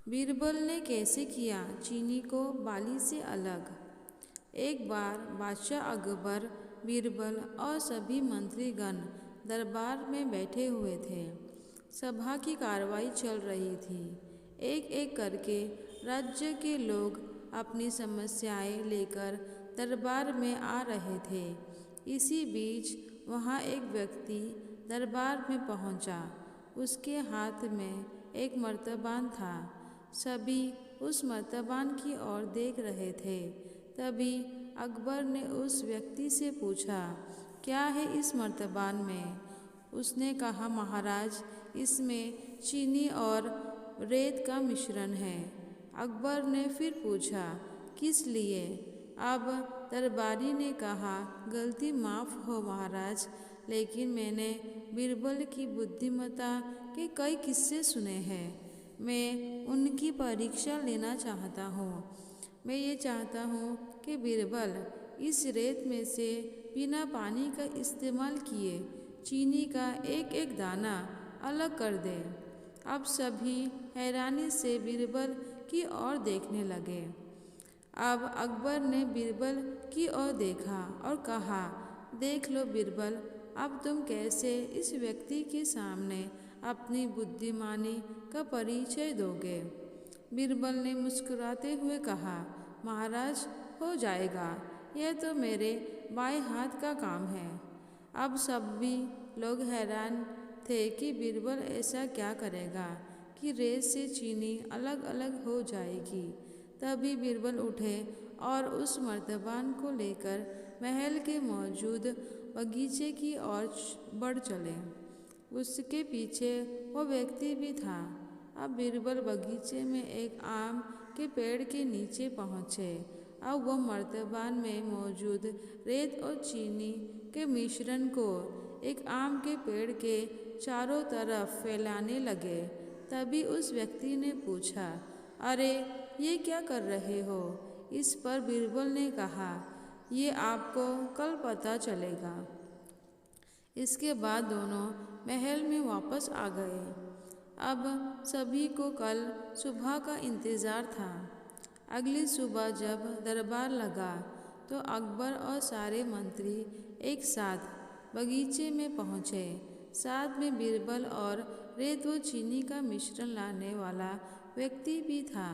बीरबल ने कैसे किया चीनी को बाली से अलग। एक बार बादशाह अकबर, बीरबल और सभी मंत्रीगण दरबार में बैठे हुए थे। सभा की कार्रवाई चल रही थी। एक एक करके राज्य के लोग अपनी समस्याएं लेकर दरबार में आ रहे थे। इसी बीच वहाँ एक व्यक्ति दरबार में पहुँचा। उसके हाथ में एक मर्तबान था। सभी उस मर्तबान की ओर देख रहे थे। तभी अकबर ने उस व्यक्ति से पूछा, क्या है इस मर्तबान में? उसने कहा, महाराज, इसमें चीनी और रेत का मिश्रण है। अकबर ने फिर पूछा, किस लिए? अब दरबारी ने कहा, गलती माफ़ हो महाराज, लेकिन मैंने बीरबल की बुद्धिमत्ता के कई किस्से सुने हैं। मैं उनकी परीक्षा लेना चाहता हूँ। मैं ये चाहता हूँ कि बीरबल इस रेत में से बिना पानी का इस्तेमाल किए चीनी का एक एक दाना अलग कर दे। अब सभी हैरानी से बीरबल की ओर देखने लगे। अब अकबर ने बीरबल की ओर देखा और कहा, देख लो बीरबल, अब तुम कैसे इस व्यक्ति के सामने अपनी बुद्धिमानी का परिचय दोगे? बीरबल ने मुस्कुराते हुए कहा, महाराज, हो जाएगा, यह तो मेरे बाएं हाथ का काम है। अब सभी लोग हैरान थे कि बीरबल ऐसा क्या करेगा कि रेत से चीनी अलग अलग हो जाएगी। तभी बीरबल उठे और उस मर्तबान को लेकर महल के मौजूद बगीचे की ओर बढ़ चले। उसके पीछे वो व्यक्ति भी था। अब बीरबल बगीचे में एक आम के पेड़ के नीचे पहुँचे। अब वह मर्तबान में मौजूद रेत और चीनी के मिश्रण को एक आम के पेड़ के चारों तरफ फैलाने लगे। तभी उस व्यक्ति ने पूछा, अरे ये क्या कर रहे हो? इस पर बीरबल ने कहा, ये आपको कल पता चलेगा। इसके बाद दोनों महल में वापस आ गए। अब सभी को कल सुबह का इंतज़ार था। अगली सुबह जब दरबार लगा तो अकबर और सारे मंत्री एक साथ बगीचे में पहुँचे। साथ में बीरबल और रेत व चीनी का मिश्रण लाने वाला व्यक्ति भी था।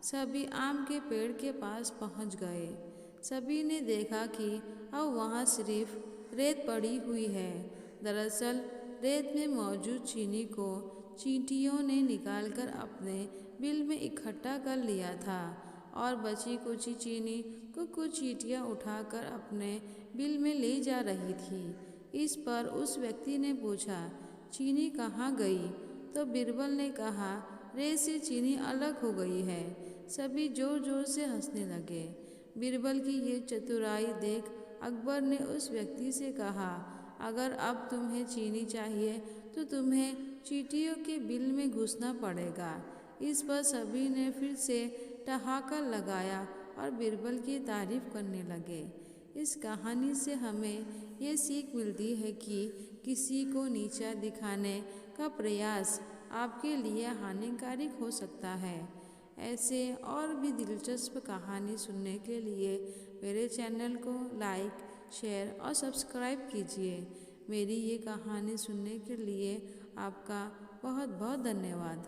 सभी आम के पेड़ के पास पहुँच गए। सभी ने देखा कि अब वहाँ सिर्फ रेत पड़ी हुई है। दरअसल रेत में मौजूद चीनी को चींटियों ने निकालकर अपने बिल में इकट्ठा कर लिया था और बची कुछ चीनी को कुछ चींटियाँ उठाकर अपने बिल में ले जा रही थी। इस पर उस व्यक्ति ने पूछा, चीनी कहाँ गई? तो बीरबल ने कहा, रेत से चीनी अलग हो गई है। सभी जोर जोर से हंसने लगे। बीरबल की ये चतुराई देख अकबर ने उस व्यक्ति से कहा, अगर अब तुम्हें चीनी चाहिए तो तुम्हें चींटियों के बिल में घुसना पड़ेगा। इस पर सभी ने फिर से ठहाका लगाया और बीरबल की तारीफ करने लगे। इस कहानी से हमें ये सीख मिलती है कि किसी को नीचा दिखाने का प्रयास आपके लिए हानिकारक हो सकता है। ऐसे और भी दिलचस्प कहानी सुनने के लिए मेरे चैनल को लाइक, शेयर और सब्सक्राइब कीजिए। मेरी ये कहानी सुनने के लिए आपका बहुत बहुत धन्यवाद।